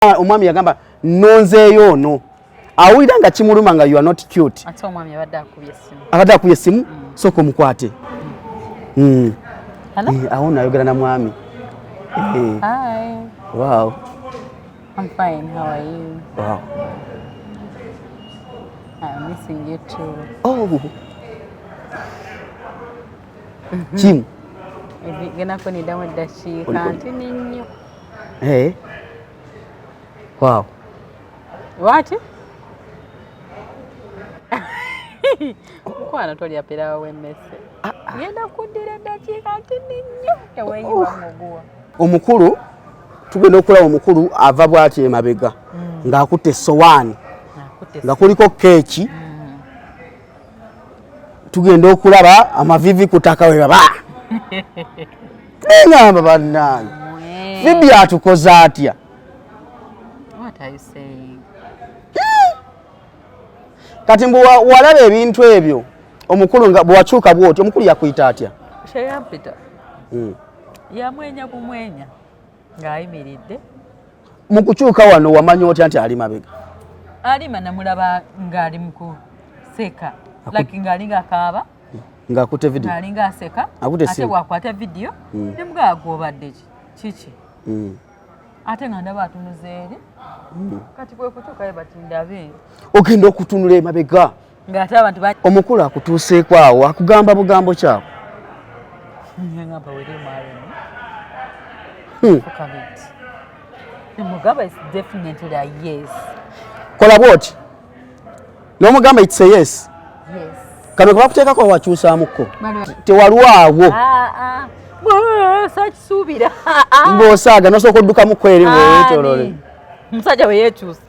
Omwami yagamba nonzeeyo ono. Awulira nga kimuluma nga you are not cute. Ate omwami abadde akubye essimu. Abadde akubye essimu? Sooka omukwate. Awo nayogera na mwami. Hi. Wow. I'm fine. How are you? Wow. I'm missing you too. Oh. Kim. Gena kuni damu dakiika ntini nnyo. Hey. Wow. What? Kwana tolya pirawo w'emmese. Genda kuddira dakiika ntini nnyo. Eweeyiwa muguwa. Omukulu tugenda okulaba omukulu ava bw'ati emabega ng'akutte essowaani nga kuliko keeki. Tugenda okulaba amavivi ku ttaka we baba. Ngamba bannange. Vibi atukoze atya? What are you saying? Kati mbu walaba ebintu ebyo omukulu nga bwakyuka bw'oti omukulu yakuyita atya? Sheyampita. Yamwenya bumwenya ng'ayimiridde. Mu kukyuka wano wamanya otya nti ali mabega? Alima namulaba ng'ali mu kuseka. Like ng'alinga akaaba. Ng'akutte vidiyo. Ng'alinga aseka. Ate bw'akwata vidiyo ne bw'agobadde kiki. Ate nga ndaba atunuza eri. Kati bwe kutuuka ye bati ndabe. Ogenda okutunula emabega. Ng'ate abantu omukulu akutuuseeko awo akugamba bugambo kyako. Ngamba weri mwalimu. Mugamba is definitely a yes. Kola bw'oti. N'omugamba it's a yes. Yes. Kano kabakuteekako wakyusaamuko. Tewalwawo. Sakisuubira. Ng'osaaga nosooka oddukamuko eri weetolole. Musajja we yeekyusa.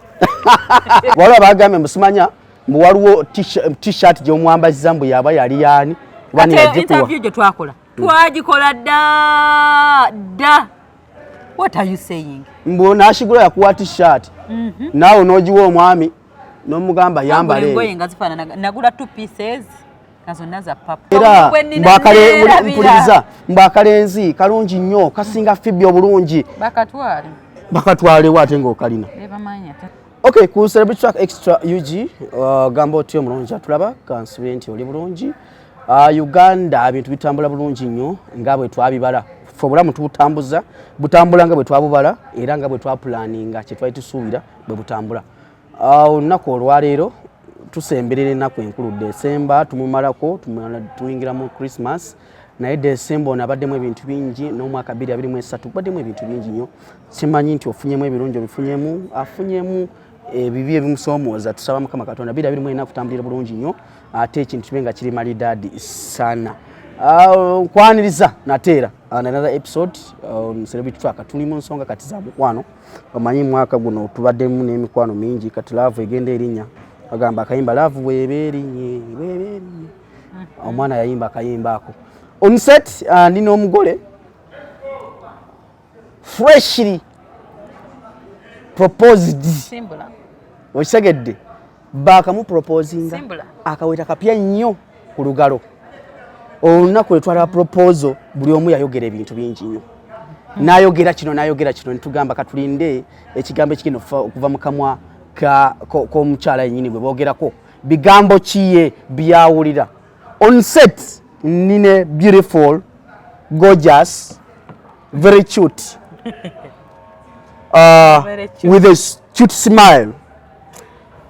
Waliwo abagambye musimanya mbu waliwo t-shirt gy'omwambaziza mbu yaba yali yaani. Ate interview gye twakola. Twagikola dda. What are you saying? Mbu n'ashigula yakuwa t-shirt. Naawe n'ogiwa omwami n'omugamba yambale. Engoye nga zifaanana. Nagula 2 pieces. Kazonna za papa. Era mpuliriza mbakalenzi kalungi nnyo kasinga Phoebe obulungi. Bakatwale wate ng'okalina. Okay, ku Celebrity Track Extra UG gamba otyo omulungi atulaba kansubire nti oli bulungi. Uganda ebintu bitambula bulungi nnyo nga bwe twabibala. Ffe obulamu tubutambuza butambula nga bwe twabubala era nga bwe twapulaninga kye twali tusuubira bwe butambula. Olunaku olwaleero tusemberera ennaku enkulu Desemba tumumalako tuyingira mu Christmas naye Desemba ono abaddemu ebintu bingi n'omwaka 2023 gubaddemu ebintu bingi nnyo. Simanyi nti ofunyemu ebirungi obifunyemu afunyemu ebibi ebimusoomooza. Tusaba Mukama Katonda 2024 kutambulira bulungi nnyo ate ekintu kibe nga kiri malidaadi sana. Nkwaniriza nateera another episode Celebrity Track tuli mu nsonga kati za mukwano. Omanyi mwaka guno tubaddemu n'emikwano mingi kati laavu egenda erinnya. Agamba akayimba laavu weebeerinye. Omwana yayimba akayimba ako. On set nina omugole freshly proposed. Simbula. Okisegedde bakamu proposinga akaweta kapya nnyo ku lugalo. Olunaku lwe twala proposal buli omu yayogera ebintu bingi nnyo. N'ayogera kino ne tugamba katulinde ekigambo ekigenda okuva mu kamwa k'omukyala yennyini bwe boogerako bigambo kiye byawulira. On set nine beautiful, gorgeous, very cute, very cute. With a cute smile,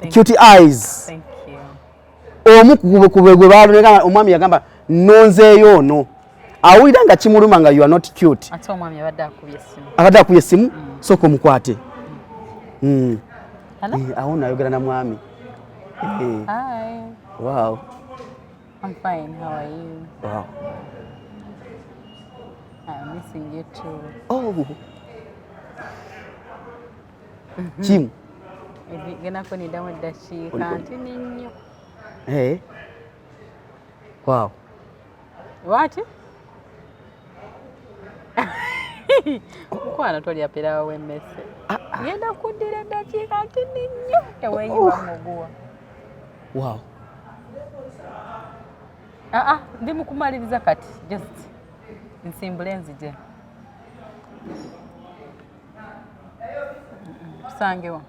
cute eyes. Thank you. Omukube gwe baleka omwami yagamba nonzeeyo ono. Awulira nga kimuluma nga you are not cute. Ate omwami abadde akubye essimu. Abadde akubye essimu? Sooka omukwate. Awo nayogera na mwami. Hi. Wow. I'm fine. How are you? Wow. I'm missing you too. Oh. Kim. Gena kuni damu dakiika ntini nnyo. Hey. Wow. What? Kwana tolya pirawo w'emmese. Genda kuddira dakiika ntini nnyo. Eweeyiwa muguwa. Wow. Ndi mu kumaliriza kati. Just nsimbule nzije. Tusangewa.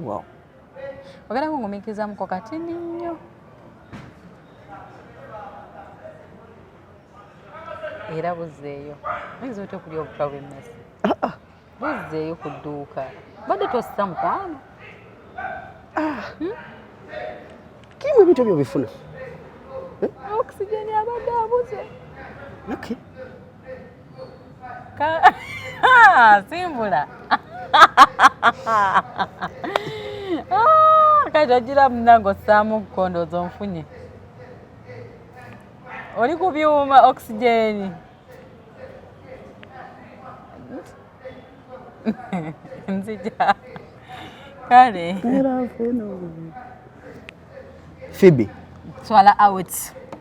Wow. Ogenda kungumikiza muko katini nnyo. Era buzzeeyo. Oyinza otya okulya obutwa bw'emmese? Buzzeeyo ku dduuka. Badde tossa mukwano. Kimu ebintu ebyo bifuna? Oxygen abadde abuze. Okay. Simbula. Kati ogira munange ossaamu kukondooza onfunye. Oli ku byuma oxygen. Nzija. Kale. Phoebe. Swala out.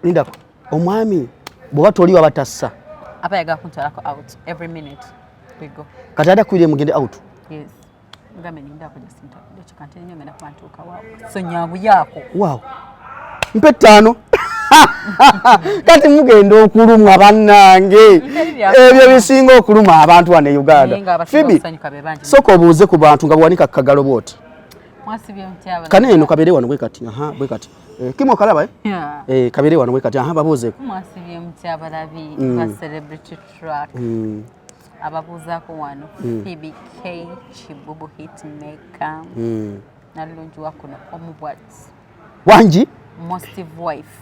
Linda, omwami bw'oba toliwa batassa. Apa yaga kuntwalako out every minute. We go. Kati adakwiriye mugende out? Yes. Ngambe ninda ko just nta. Lecho kantene nyome na kwantuka wao. So nyabu yako. Wow. Mpe 5. Kati mugenda okulumwa bannange. Ebyo bisinga okuluma abantu wane Uganda. Phoebe. Soko obuuze ku bantu nga bwanika kagalo bwoti. Mwasibye mtyaba. Kane eno kabere wano bwe kati. Bwe kati. Kimo kalaba eh? Yeah. Kabere wano bwe kati. Babuuze. Mwasibye mtyaba labi ba celebrity track. Ababuuzaako wano Phoebe K Kibubu hitmaker. Nalungi wakuno omubwati. Wanji? Mostive wife.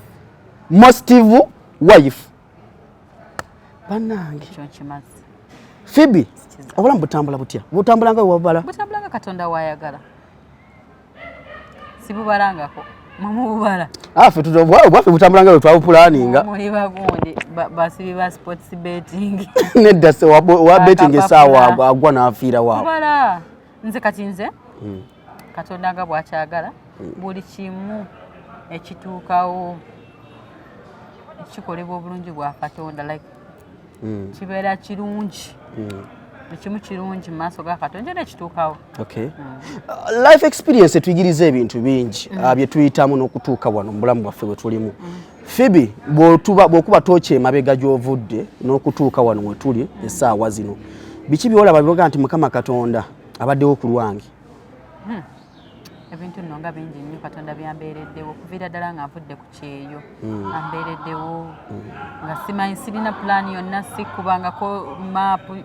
Mostive wife. Banange. Chonchimazi. Phoebe. Obulamu butambula butya? Butambulanga wabala? Butambulanga Katonda wayagala. Sibubalangako. Mumubala. Afe bwafe butambulanga twabupulaninga. Muri bagundi basibi ba sports betting. Nedda se wa betting esawa agwa nafiira wa. Bala. Nze kati nze. Katonda nga bwakyagala. Buli kimu ekituukawo ekikolebwa obulungi bwa Katonda like kibeera kirungi. Ekimu kirungi mu maaso ga Katonda nekituukawo. Okay. Life experience etuyigiriza ebintu bingi bye tuyitamu n'okutuuka wano mu bulamu bwaffe bwe tulimu. Phoebe bw'okuba tooki emabega gy'ovudde n'okutuuka wano we tuli essaawa zino, biki byolaba byoga nti Mukama Katonda abaddewo ku lwange? Ebintu nno nga bingi nnyo Katonda byambeereddewo okuviira ddala nga nvudde ku kyeyo ambeereddewo nga simanyi sirina pulaani yonna sikubangako maapu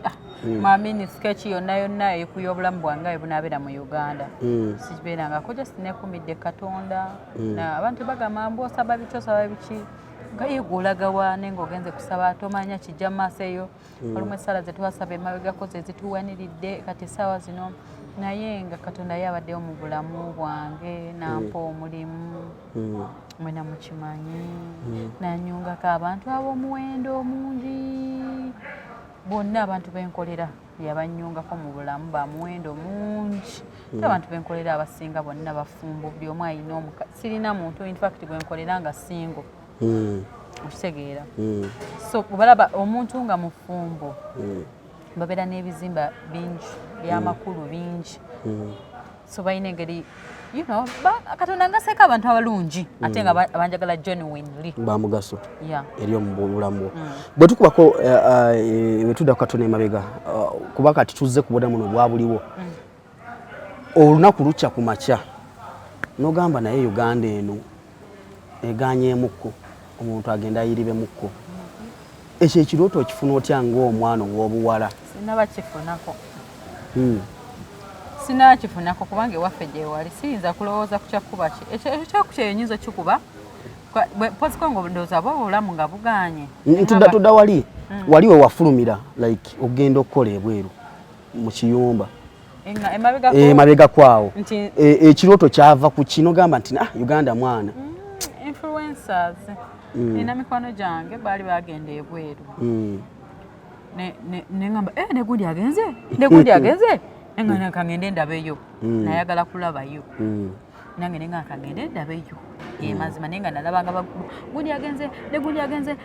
mamini sketch yonna ekuyobulamu bwange bunaabeera mu Uganda sikibeerangako just nekumidde Katonda abantu bagamba mbosaba biki osaba biki nga yeegulaga nenga ogenze kusaba tomanya kijja maaso eyo olumu essala ze twasaba emabegako ze zituwaniridde kati essaawa zino naye nga Katonda yabaddewo mu bulamu bwange nampa omulimu mwena mukimanyi nanyungako abantu ab'omuwendo omungi bonna abantu benkolera yabanyungako mu bulamu ba muwendo mungi abantu benkolera abasinga bonna bafumbo buli omu ayina sirina muntu in fact gwenkolera nga singo okitegeera so balaba omuntu nga mufumbo babeera n'ebizimba bingi byamakulu bingi so balina engeri Katonda ngaseeka abantu abalungi ate nga abanjagala genuinely bamugaso eri omu bulamu bwe tukubako betudda ku Katonda emabega kuba kati tuzze kubona muno bwabuliwo olunaku lukya ku makya n'ogamba naye Uganda eno eganyeemukko omuntu agenda ayiribemukko ekyo ekirooto okifuna otya ng'omwana ow'obuwala? Sinnabakifunako sinnakifunako kubanga ewaffe gye wali siyinza kulowooza ku kyakuba ki ekyo nyinza kikuba posiko ng'ondowooza bwa obulamu nga buganye tudda wali we wafulumira like ogenda okukola ebweru mu kiyumba emabega kwawo ekirooto kyava ku kino gamba nti Uganda mwana influencers nina mikwano gyange baali bagenda ebweru neŋŋamba negundi agenze nga kangende ndabeyo nayagala kulabayo nange nenga kangende ndabeyo mazima naye nga nalabanga gundi agenze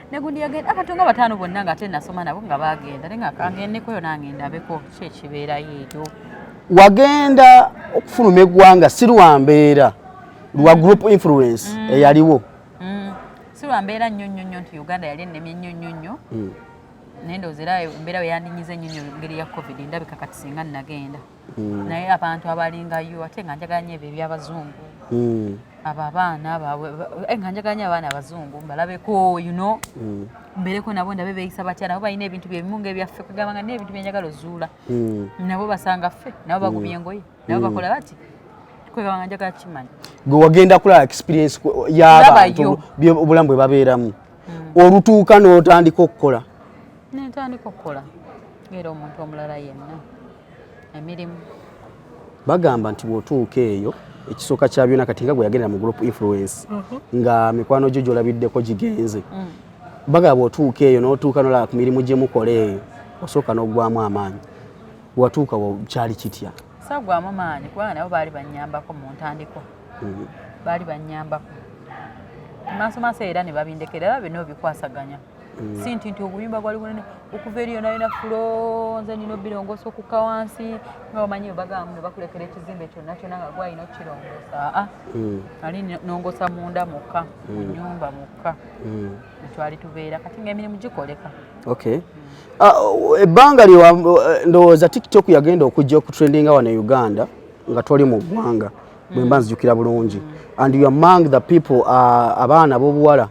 abatonga bataano bonna nga ate nasoma nabo nga bagenda naye nga kangendekoyo nange ndabeko ki ekibeerayo ekyo. Wagenda okufuluma eggwanga si lwa mbeera lwa group influence eyaliwo lwa mbeera nnyo nti Uganda yali ennemye nnyo nendooza era embeera we yandinyize nnyo ngeri ya covid ndabika kati singa nnagenda naye abantu abalingayo ate nga njagala nnyo ebyo eby'abazungu abo abaana baabwe nga njagala nnyo abaana abazungu mbalabeko mbeereko nabo ndabe beeyisa batya nabo balina ebintu byebimu ng'ebyaffe kugamba nga n'ebintu byenjagala ozuula nabo basanga ffe nabo bagumya engoye nabo bakola bati kwegamba nga njagala kimanyi gwe wagenda kulaba experience y'abantu obulamu bwe babeeramu olutuuka n'otandika okukola nentandika okukola ng'era omuntu omulala yenna emirimu bagamba nti bw'otuuka eyo ekisooka kya byonna kati nga gwe yagendera mu group influence nga mikwano gyo gy'olabiddeko gigenze bagamba bw'otuuka eyo n'otuuka n'olaba ku mirimu gye mukola eyo osooka n'oggwamu amaanyi watuuka kyali kitya saggwamu maanyi kubanga nabo baali bannyambako mu ntandikwa baali bannyambako maaso era ne babindekera era byonna obikwasaganya si nti obuyimba gwali bunene okuva eriyo nalina fulo nze nina obirongoosa okukka wansi nga omanyi bagamba ne bakulekera ekizimbe kyonna kyonna nga gwalina okukirongoosa ali nongoosa munda mukka mu nnyumba mukka twali tubeera kati ng'emirimu gikoleka ebbanga ndowooza tiktok yagenda okujja okutrendinga wano e Uganda nga toli mu ggwanga bwe mba nzijukira bulungi and you among the people abaana b'obuwala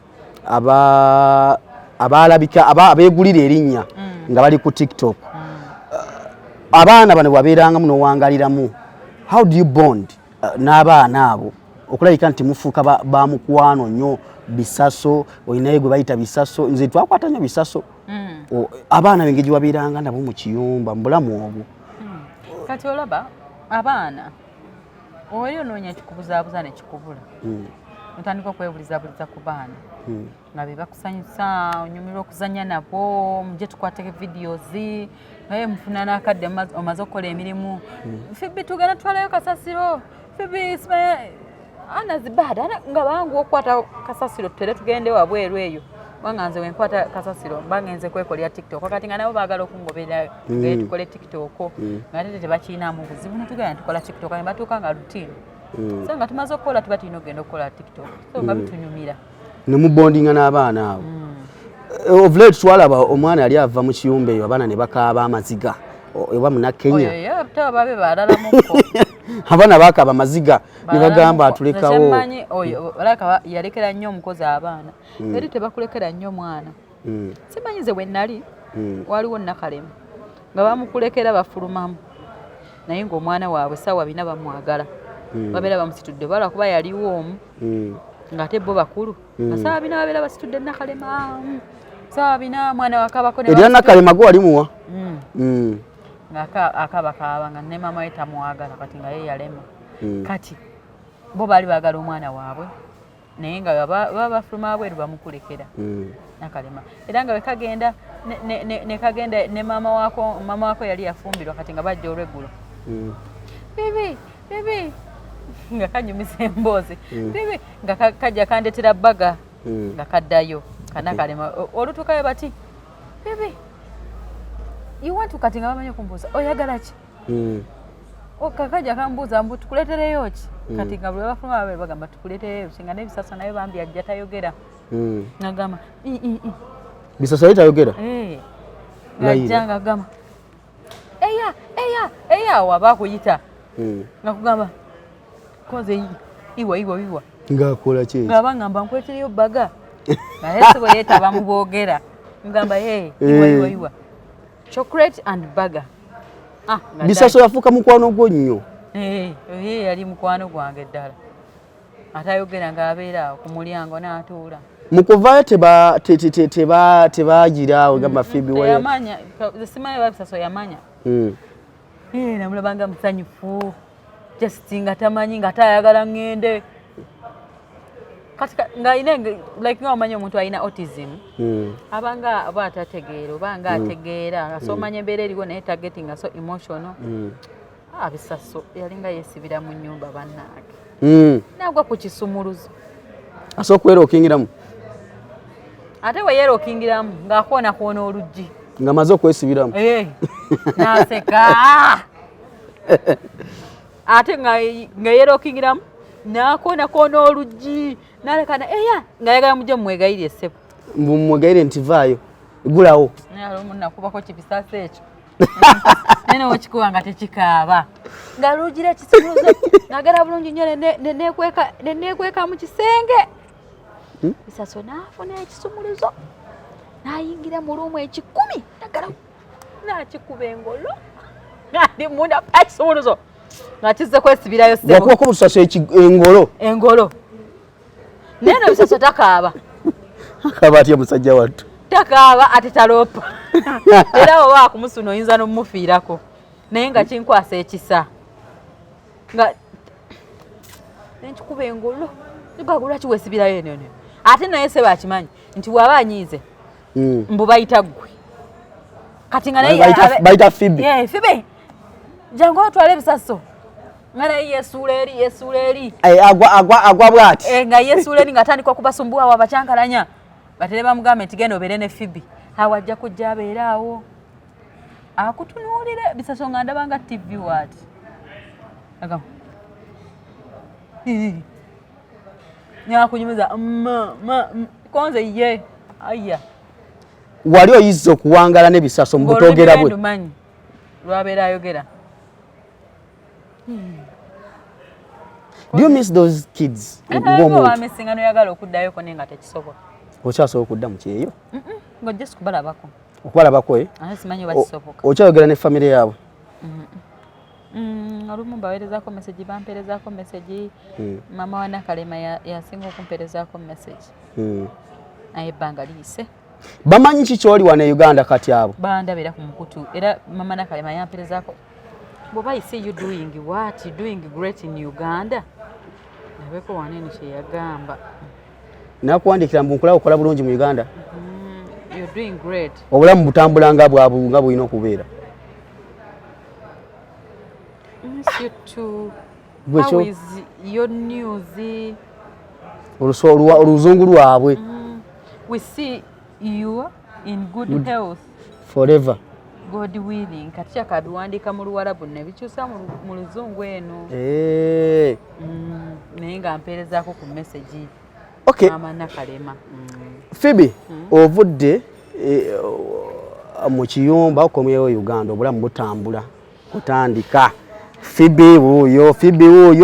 abalabika abeegulira erinnya nga bali ku tiktok abaana bano wabeerangamu n'owangaliramu how do you bond n'abaana abo okulabika nti mufuuka ba mukwano nnyo bisaso olinaye gwe bayita bisaso nze twakwata nnyo bisaso abaana benge gye wabeeranga nabo mu kiyumba mu bulamu obwo kati olaba abaana oli onoonya kikubuzaabuza ne kikubula otandika okwebulizabuliza ku baana nga be bakusanyusa onyumirwa okuzanya nabo mujje tukwateko videozi naye mufuna n'akadde omaze okukola emirimu fibi tugenda tutwalayo kasasiro fibi anazibada nga bangu okukwata kasasiro tutere tugende wabweru eyo banga nze wenkwata kasasiro mbanga nze kwekolera tiktok kati nga nabo baagala okungoberera tugende tukole tiktok nga tete tebakiinaamu buzibu netugenda tukola tiktok ne batuuka nga rutini so nga tumaze okukola tuba tulina okugenda okukola tiktok so nga bitunyumira ne mubondinga n'abaana abo of late twalaba omwana yali ava mu kiyumba eyo abaana ne bakaaba amaziga ewa muna Kenya babe balalamuko abaana bakaaba amaziga ne bagamba atulekawo manyi oyo yalekera nnyo omukozi abaana eri tebakulekera nnyo mwana simanyi ze bwe nnali waliwo Nakalema nga bamukulekera bafulumamu naye ng'omwana waabwe saawa bina bamwagala babeera bamusitudde bala kuba yaliwo omu nga ate bo bakulu nga saawa bina babeera basitudde Nakalema saawa bina mwana wakabako erya Nakalema gwe walimuwa nga akabakaaba nga ne mama we tamwagala kati nga ye yalema kati bo baali baagala omwana waabwe naye nga baba bafuluma bweru bamukulekera Nakalema era nga wekagenda nekagenda ne mama wako yali yafumbirwa kati nga bajja olweggulo bibi nga kanyumisa emboozi bibi nga kajja kandetera bbaga nga kaddayo Kanakalema olutukayo bati bibi you want to kati nga bamanyi okumbuuza oyagala ki okakajja kambuuza mbu tukuletereyo ki kati nga bwe bafuluma babe bagamba tukuletereyo singa n'ebisaso naye bambi ajja tayogera nagamba bisaso ye tayogera ngajja nga gamba eya waba akuyita nga kugamba koze iwa ng'akola ki nga bagamba nkuletereyo bbaga naye si bwe yeetaba mu boogera ngamba iwa chocolate and burger bisaso yafuuka mukwano gwo nnyo yali mukwano gwange ddala atayogera ng'abeera awo ku mulyango n'atuula mu kuvaayo tebaagira ogamba Phoebe yamanya simanyi ba bisaso yamanya namulabanga musanyufu just nga tamanyi nga tayagala ngende kati nga ine like nga omanyi omuntu alina autism abanga aba atategeera obanga ategeera asomanya embeera eriwo naye targeting so emotional bisaso yalinga yeesibira mu nnyumba bannaage nagwa ku kisumuluzo asobola okwerokingiramu ate we yeerokingiramu ng'akoona oluggi nga maze okwesibiramu n'aseka ate nga yeerokingiramu n'akoona oluggi nalekana eya ngayagala mujje mwegayire sebo mwegayire nti vaayo gulawo nalo munna kubako kibisasa ekyo nene wachikuwa nga tekikaaba nga lujira kisumuzo nagala bulungi nnyo nenekweka mu kisenge bisaso naafuna ekisumulizo nayingira mu luumu ekikumi nagala nakikuba engolo ngandi munda ekisumulizo nga kizze kwesibirayo sebo wakuwako busaso engolo neno bisaso takaaba akaba atya musajja wattu takaaba ate talopa era oba akumusuna oyinza n'omumufiirako naye nga kinkwasa ekisa nga nenkikuba engolo nigagula kiwesibirayo eno ate naye se bakimanyi nti bw'aba anyiize mbu bayita ggwe kati nga naye bayita Fibi Fibi jangu otwale ebisaso nga naye yesuula eri agwa bw'ati nga yesuula eri ng'atandika okubasumbuwa wabakyankalanya batere bamugamba nti genda obeere ne Fibi awajja kujja abeera awo akutunuulire bisaso nga ndaba nga TV waati nyakunyumiza konze ye aya wali oyizza okuwangala n'ebisaso mu butogera bwe ndumanyi lwabeera ayogera do you miss those kids ng'omuntu noyagala okuddayoko naye nga tekisoboka okyasobola okudda mu kyeyo ng'ojja kubalabako okubalabako ate simanyi oba kisoboka okyayogera ne famire yaabwe olumu mbaweerezaako meseji bampeerezaako meseji mama wa Nakalema yasinga okumpeerezaako meseji naye ebbanga liyise bamanyi ki kyoli wano e Uganda kati abo bandabira ku mukutu era mama Nakalema yampeerezaako bw'oba I see you doing what you doing great in Uganda nabeko wanene kye yagamba nakuwandikira mbu nkulaba okola bulungi mu Uganda you're doing great obulamu butambula nga bwabunga bulina okubeera you too how is your news oluzungu lwabwe we see you in good health forever God willing kati kyakabiwandiika mu Luwarabu ne bikyusa mu Luzungu eno naye nga mpeerezaako ku meseji mama Nakalema Fibi ovudde mu kiyumba okomyewo Uganda obulamu butambula kutandika Fibi wuuyo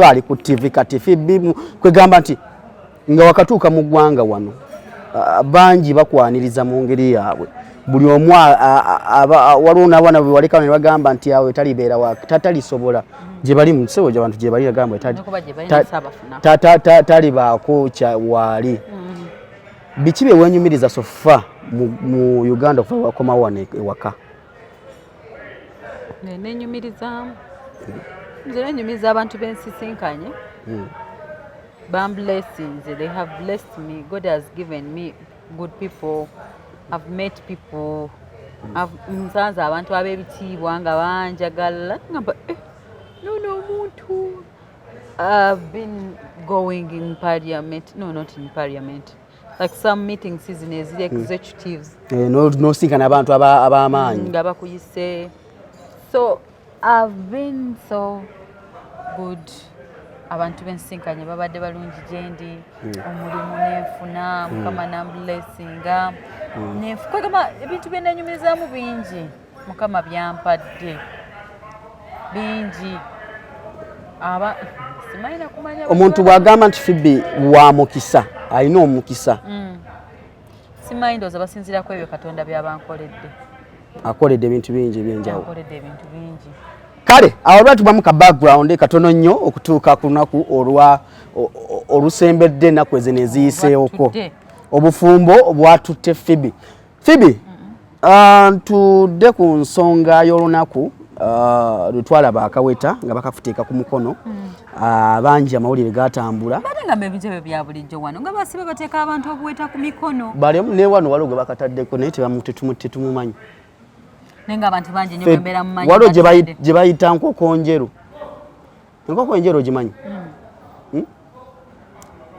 ali ku TV kati Fibi kwegamba nti nga wakatuuka mu ggwanga wano bangi bakwaniriza mu ngeri yaabwe buli omu waliwo n'abaana bwe waleka ne bagamba nti awe talibeera tatalisobola gye bali mu kisewo gy'abantu gye bali agamba talibaako waali biki bye wenyumiriza sofa mu Uganda okuva wakomawo wano ewaka nenyumirizaamu nze nenyumiriza abantu b'ensisinkanye blessings they have blessed me God has given me good people I've met people nsanze abantu ab'ebitiibwa nga banjagala ngamba nono omuntu I've been going in parliament not in parliament like some meetings season eziri executives nosinkana abantu ab'amaanyi nga bakuyise so I've been so good abantu bensinkanye babadde balungi gyendi omulimu nenfuna mukama namblessinga nenfukagama ebintu byenenyumirizaamu bingi mukama byampadde bingi simanyi nakumanya omuntu bw'agamba nti Fibi wa mukisa alina omukisa simanyi ndowooza basinziirako ebyo Katonda byabankoledde akoledde ebintu bingi ebyenjawulo akoledde ebintu bingi kale awo lwatubamu ka background katono nnyo okutuuka ku lunaku olusembedde ennaku ezo neziyiseewoko obufumbo bwatutte Fibi ntudde ku nsonga y'olunaku lwetwalaba akaweta nga bakafuteeka ku mukono bangi amawulire gatambula bate nga ebintu ebyo bya bulijjo wano nga basibe bateeka abantu obuweta ku mikono balimu ne wano waliwo gwe bakataddeko naye tetumumanyi nenga abantu bangi nnyo bembeera mu manyi waliwo gye bayita nkoko njeru ogimanyi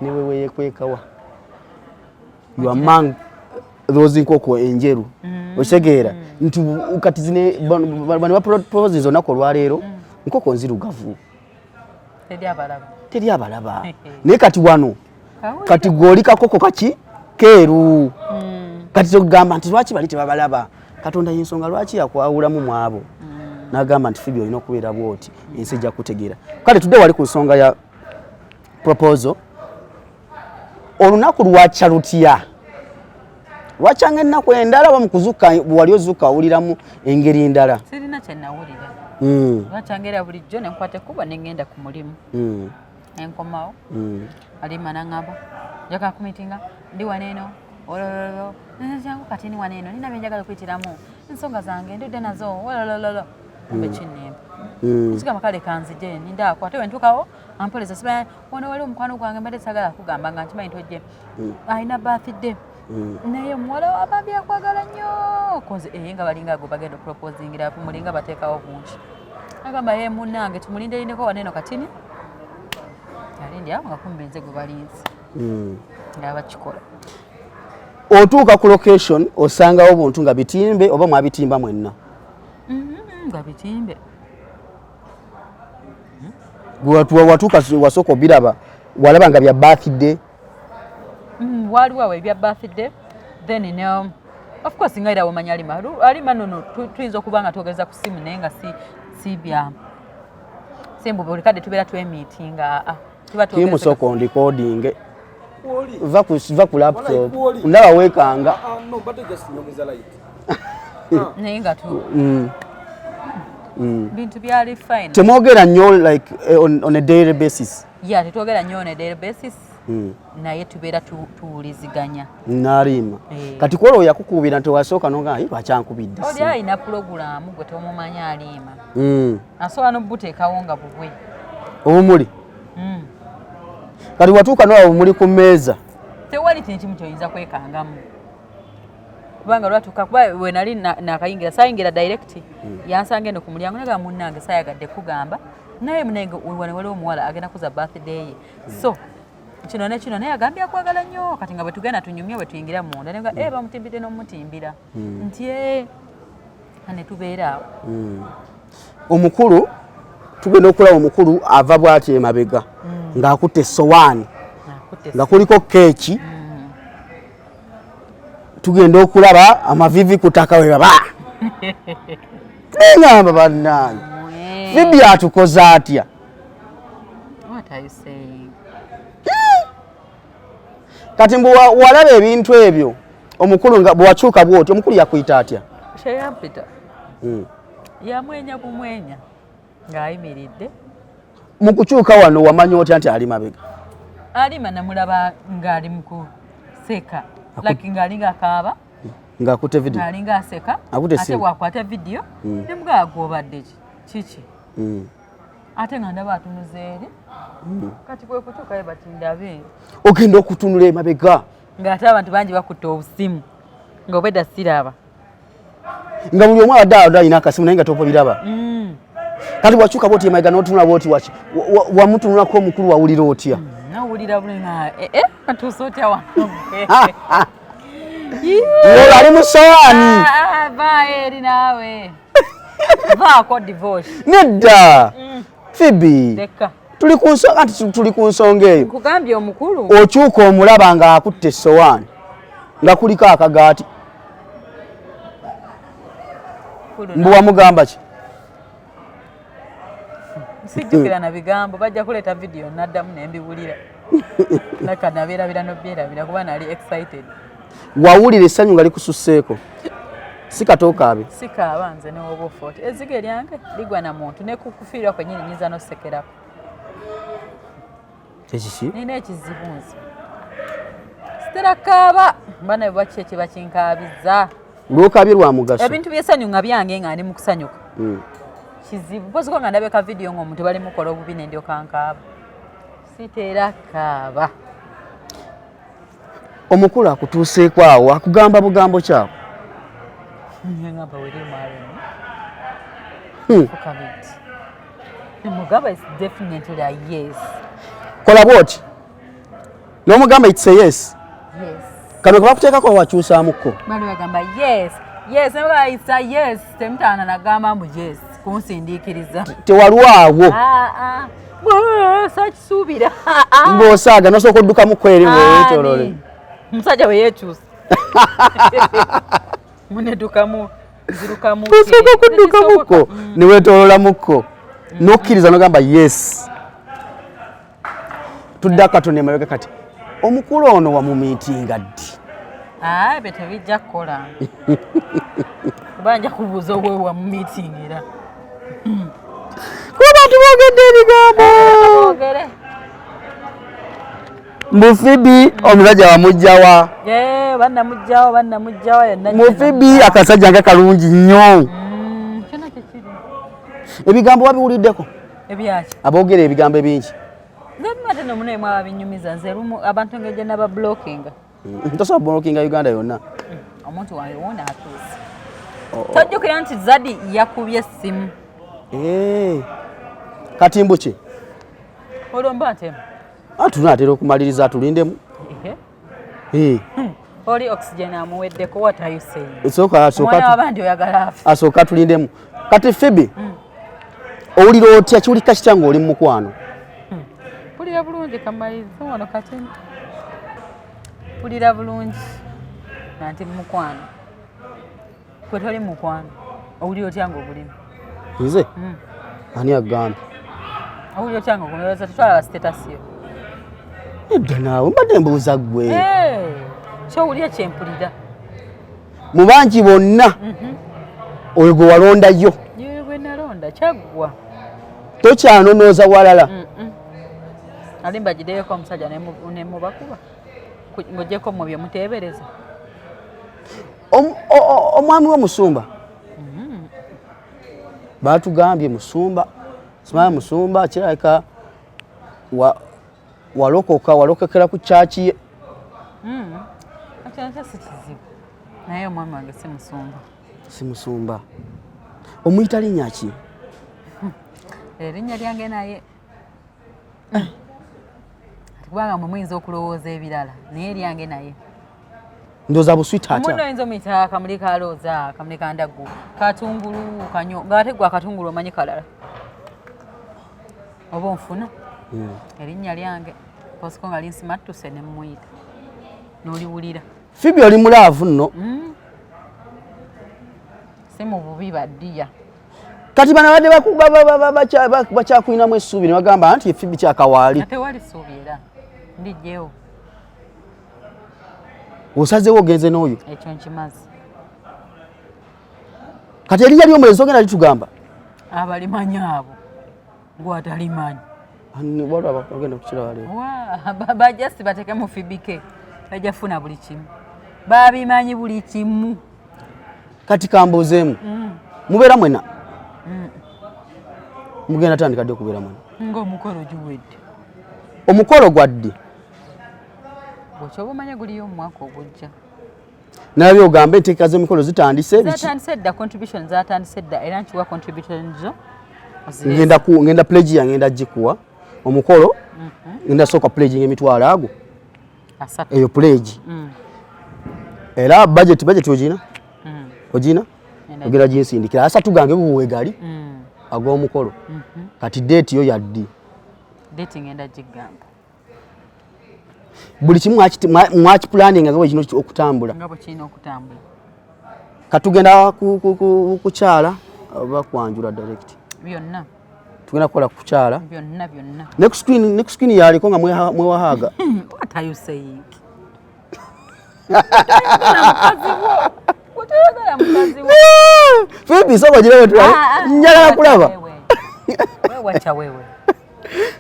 newe weyekwekawa you among those nkoko enjeru okitegeera nti kati zine bano baproposes olunaku olwaleero nkoko nzirugavu teri abalaba naye kati wano kati goli kakoko kaki keeru kati tugamba nti lwaki bali tebabalaba Katonda yinsonga lwaki yakwawulamu mwabo n'agamba nti Phoebe olina okubeera bwoti ensi ejja kutegeera kale tudde wali ku nsonga ya proposal olunaku lwaca lutya lwacanga ennaku endala wa mukuzuka wali ozuka awuliramu engeri endala sirina kye nawulira lwacangera bulijjo ne nkwata kuba ne ngenda ku mulimu enkomawo alima naŋŋamba njagala kumitinga ndi waneeno olololo jangu kati ni waneeno nina byenjagala okuyitiramu ensonga zange ndudde nazo olololo kumbe kinnemba kigamba kale kanzije nindaako ate wentuukawo ampoleza siba wano wali omukwano gwange mbadde sagala kugamba nga nkimanyi tojje alina birthday naye muwala wabambi akwagala nnyo koze nga balinga ago bagenda okuproposingira mulinga bateekawo bungi agamba ye munnange tumulinderindeko waneeno katini alindi awo nga kumbe nze gwe balinzi nga bakikola otuuka ku location osangawo buntu nga bitimbe oba mwabitimba mwenna nga bitimbe watuuka wasooka obiraba walaba nga bya birthday waliwo awo ebya birthday then of course nga era womanya alima nono tuyinza okuba nga twogeza ku simu naye nga si bya sembu buli kadde tubeera twemiitinga kimusooka ondicoding va ku laptop ndaba weekanga naye nga bintu byali fine temwogera nnyo like on a daily basis tetwogera nnyo on a daily basis naye tubeera tuwuliziganya nalima kati kwola oyakukuubira nti wasooka noga lwakyankubidde oli alina pulogulaamu gwe tomumanya aliima asobola nobuteekawo nga bubwe obumuli kati watuuka nowa bumuli ku mmeeza tewali kintu kimu kyoyinza kwekangamu kubanga lwatuuka kuba we nali nakayingira saayingira direct yansanga eno ku mulyango naga munnange saayagadde kugamba naye munenge wane wali omuwala agenda kuza birthday ye so kino nekino naye agambye akwagala nnyo kati nga bwe tugenda tunyumye bwe tuyingira munda nenga bamutimbidde n'omutimbira nti ane tubeera awo omukulu tugenda okulaba omukulu ava bw'ati emabega ng'akutte essowaani nga kuliko keeki tugenda okulaba amavivi ku ttaka we baba neŋŋamba bannange Phoebe atukoze atya kati mbu walaba ebintu ebyo omukulu nga bwewakyuka bwoti omukulu yakuyita atya sheyampita yamwenya bumwenya ng'ayimiridde mu kukyuka wano wamanya otya nti ali mabega alima namulaba ng'ali mu kuseka like ng'alinga akaaba ng'akutte video ng'alinga aseka ate bwakwata video ne mugaa gw'obadde kiki ate nga ndaba atunuza eri kati kwe kutuuka ye bati ndabe ogenda okutunula emabega ng'ate abantu bangi bakutte obusimu ng'obwedda siraba nga buli omu abadde alina akasimu naye nga topabiraba kati bwakyuka bwoti emabega n'otunula bwoti wamutunulako omukulu wawulira otya nawulira buli nga atuusa otya wano ng'olwo ali mu sowaani eri naawe vaako divorce nedda Phoebe tuli ku nsonga eyo nkugambye omukulu okyuka omulaba ng'akutte essowaani nga kuliko akagaati mbu wamugamba ki sijjukira na bigambo bajja kuleeta video naddamu nembiwulira nakanabeerabira nobyerabira kuba nali excited wawulira essanyu nga likususseeko si katookabe sikaaba nze newoba ofooti eziga eryange ligwa na muntu nekukufiirwa kwenyini nyinza nosekerako ekiki nina ekizibu nze siterakaaba mba naye bwaki ekiba kinkaabiza lwokabye lwa mugaso ebintu by'essanyu nga byange nga ndi mu kusanyuka kizibu mpoziko nga ndabeka vidiyo ng'omuntu bali mukola obubi nendyoka nkaaba sitera kaaba omukulu akutuuseeko awo akugamba bugambo kyako ngamba werimalemugamba is definitely a yes kola bwoti n'omugamba it's a yes kano kebakuteekako wakyusaamukko bali bagamba yes it's a yes temutaana nagamba mbu yes kunsindiikiriza tewalwawo sakisuubira ng'osaaga nosooka oddukamu kweri weetolole omusajja we yeekyusa muneddukamu zirukamu osooka kuddukamukko ne weetoololamukko n'okkiriza n'ogamba yes tudde akatone emabega kati omukulu ono wamumiitinga ddi be tebijja kukola kuba nja kubuuza obwe wamumiitingira kuba bantu boogedde ebigambo Mufibi omusajja wamugjawa bannamugjawa yonna Mufibi akasajja nga kalungi nnyo ebigambo wabiwuliddeko ebyaki aboogera ebigambo ebingi ate nomunemu ababinyumiza nze abantu ngejja nabablokinga tosobola blockinga Uganda yonna omuntu wange wona atuuse tojjukira nti Zadi yakubye essimu katimbo ki olomba ntemu tunaatera okumaliriza atulindemu oli oxygen amuweddeko what are you saying asooka atulindemu kati Fibi owulira otya kiwulika kitya ng'oli mu mukwano pulira bulungi kamalizo wano kati pulira bulungi nanti mukwano kwe toli mukwano owulira otya ng'obulimu nze ani agambye owulira otya ng'okulowooza tetwalaba sitetasiyo edda naawe mbadde mbuuza ggwe kyowulira kyempulira mu bangi bonna oyo gwe walondayo gwe nalonda kyaggwa tokyanonooza walala ali mbagideyeko omusajja nemubakuba ng'ogyeko mu bye muteebereza omwami w'omusumba baatugambye musumba simanyi musumba kirabika walokokera ku kyaki ye akyakyo si kizibu naye omwami wange si musumba omuyita linnya ki erinnya lyange naye kubanga mwe muyinza okulowooza ebirala naye lyange naye ndooza buswita atya omuntu oyinza omuyita akamuli kalooza akamuli kandaggu katungulu kanyo ng'ate gwe akatungulu omanyi kalala oba onfuna erinnya lyange posiko nga linsimattuse ne muyita n'oliwulira Fibi oli mulaavu nno si mu bubi baddiya kati bano badde bakyakulinamu essuubi ne bagamba nti Fibi kyakawaali ate wali ssuubi era ndijjewo osazeewo ogenze n'oyo ekyo nkimazi kati erinnya ly'omulenzi ogenda litugamba abalimanyi abo gwatalimanyi ogenda kukiraba leero bajja si bateke mu Fibike bajja funa buli kimu babimanyi buli kimu kati kambuuzeemu mubeera mwena mugenda tandika dde okubeera mwena ng'omukolo guwedde omukolo gwadde bwekyoba omanye guliyo mu mwaka ogujja nabyo ogambe enteeka z'emikolo zitandise dda contribution zatandise dda era nkiwa contribution zo ngenda pledge yange ngenda gikuwa omukolo ngenda sooka pledging emitwalo ago eyo pledge era budget ogina ogina ogera ginsindikira asatu gange buwegali ag'omukolo kati date yo yaddi date ngenda gigamba buli kimu mwakipulaninga nga bwe kino okutambula nga bwe kirina okutambula katugenda kukyala oba kwanjula direct byonna tugenda kukola kukyala byonna next screen yaliko nga mwewahaga what are you saying Fibi soko jire wetu njagala kulaba wewe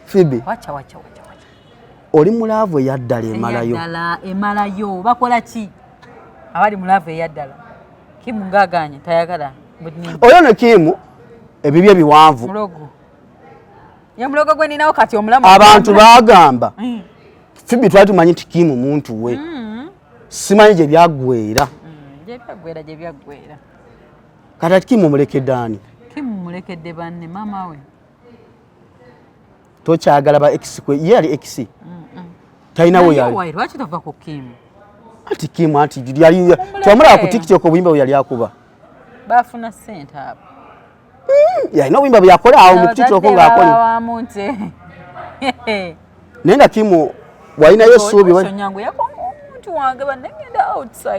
Fibi wacha oli mulaavu eyaddala emalayo bakola ki abali mulaavu eyaddala Kimu ngaganye tayagala oyo ne Kimu ebibye biwanvu mulogo ya mulogo gwe ninawo kati omulamu abantu bagamba Fibi twali tumanyi nti Kimu muntu we simanyi gye byagwera gye byagwera kati Kimu mulekedde Kimu mulekedde banne mama we tokyagala ba ex kwe ye ali ex talinawo yali lwaki tova ku Kimu ati Kimu ati yali twamulaba ku TikTok obuyimba yali akuba bafuna ssente abo yalina obuyimba byakola awo mu TikTok ng'akola Nenga Kimu walinayo essuubi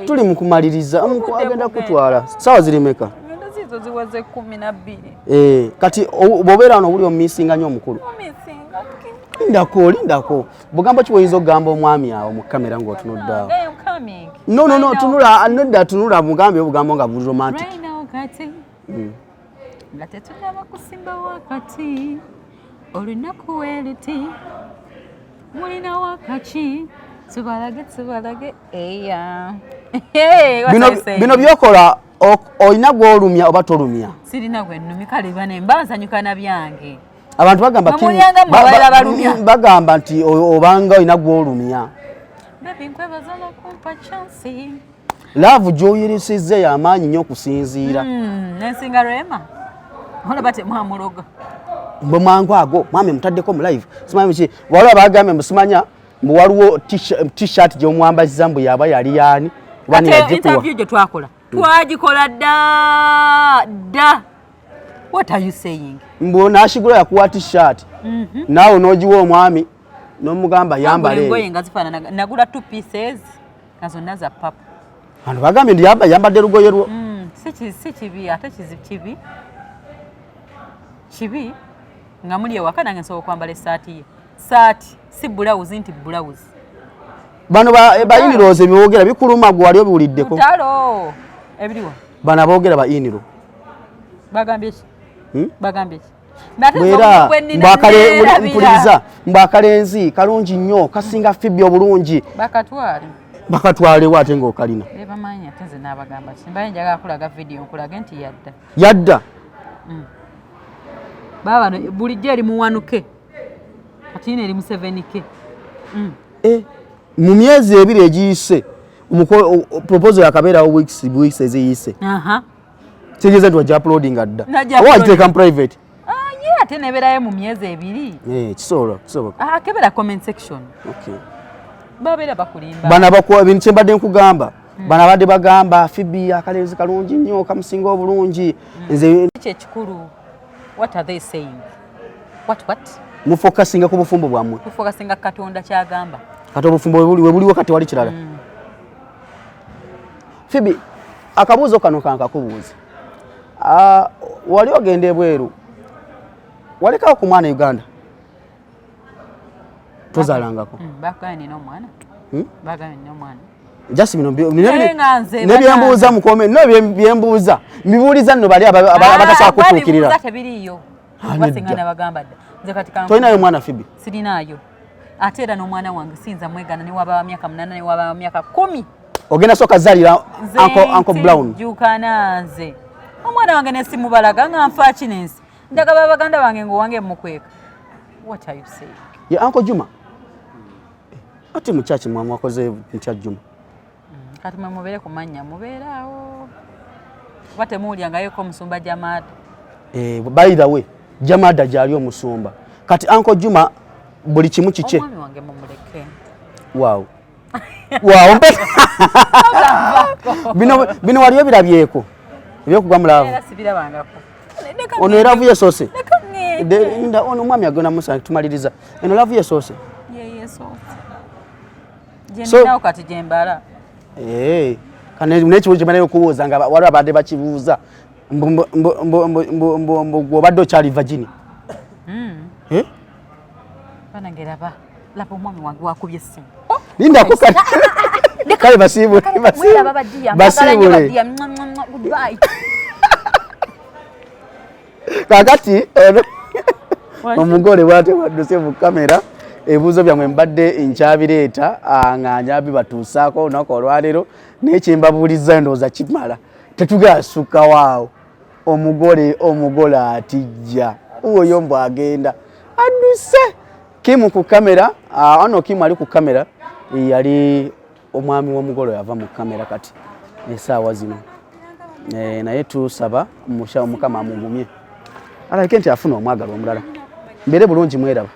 tuli mu kumaliriza agenda kutwala saawa zirimeka ziwaze 12 kati bw'obeera wano buli omumisinga nnyo omukulu lindako bugambo ki bwoyinza okugamba omwami awo mu kamera ng'otunudde awo no tunula mugambe obugambo nga buli romantic nga tetunaba kusimba wakati olunaku weruti mulina wakaki tubalage eya bino byokola olina gw'olumya oba tolumya sirina gwennumi kale bane mbazanyuka na byange abantu bagamba nti obanga olina gw'olumya laavu gy'oyirisizza y'amaanyi nnyo okusinziira nensinga lwema olaba temwamuloga mbwe mwangu ago mwami mutaddeko mu live simanyi ki waliwo abagambye musimanya mbu waliwo t-shirt gy'omwambaziza mbu yaba yali yaani ate interview gye twakola twagikola dda what are you saying mbu naashigula yakuwa t-shirt naawe n'ogiwa omwami n'omugamba yambale engoye nga zifaanana nagula 2 pieces nga zonna za papa abantu bagambye ndi yambadde lugoye lwo si kibi ate kibi nga muli ewaka nange nsobola okwambala essaati ye saati si bulawuzi nti bulawuzi bano bayiniroozi ebiboogera bikuluma gwe wali obiwuliddeko talo ebiriwa bano aboogera bayiniro bagambye ki bwera mpuliriza mbwakalenzi kalungi nnyo kasinga fibbi obulungi bakatwalewo ate ng'okalina bamanyi ate nze n'abagamba kimbaye njagala kulaga vidiyo nkulage nti yadda baba bulijjo eri mu 1K kati ino eri mu 7K mu myezi ebiri egiyise proposal yakabeerawo weeks eziyise kigeze nti wajja uploadinga dda oba wagiteeka mu private ate nebeerayo mu myezi ebiri kisoboka kebera comment section babeera bakulimba bano bintu kyembadde nkugamba bano abadde bagamba Phoebe akalenzi kalungi nnyo kamusinga obulungi nze kyekikulu what are they saying what mufokasinga ku bufumbo bwammwe tufokasinga Katonda kyagamba kati obufumbo we buliwo kati wali kirala Phoebe akabuuzo kano kankakubuuza wali ogenda ebweru walekawo ku mwana Uganda tozaalangako baganye n'omwana just bino nebyembuuza mukome byembuuza mbibuuliza nno bali abatasobola kutuukirira tolinayo mwana Phoebe sirinayo ate era n'omwana wange siyinza mwegana newaba wa myaka 8 newaba wa myaka 10 ogenda soka zaalira Uncle Brown jukana nze omwana wange nesimubalaga nga nfa kinensi njagala baganda bange ngowange mukweka what are you saying ye Uncle Juma ate muchachi mwakoze ntya Juma kati mubere kumanya mubeeraawo bate muulya yeko musumba Jamada by the way Jamada jali omusumba kati Uncle Juma buli kimu kike omwami wange mumuleke wow bino waliyo birabyeko ebyokugwa mulaavu ono eravu yesoose ono omwami agona musa tumaliriza eno laavu yesoose kati gyembala nekibuzo kyemanayo okubuuza nga waliwo abadde bakibuuza obadde okyali Virginia banangeraba laba omwami wange wakubye essimu lindako kale basiibule kakati omugole bwate wadduse mu kamera ebibuuzo byammwe mbadde nkyabireeta nga njabibatuusaako olunaku olwaleero naye kyembabuuliza ndowooza kimala tetugasukkawaawo omugole atijja oyo mbu agenda adduse Kimu ku kamera ono Kimu ali ku kamera yali omwami w'omugole yava mu kamera kati essaawa zino naye tusaba Mukama amugumye alabike nti afuna omwagala omulala mbeere bulungi mweraba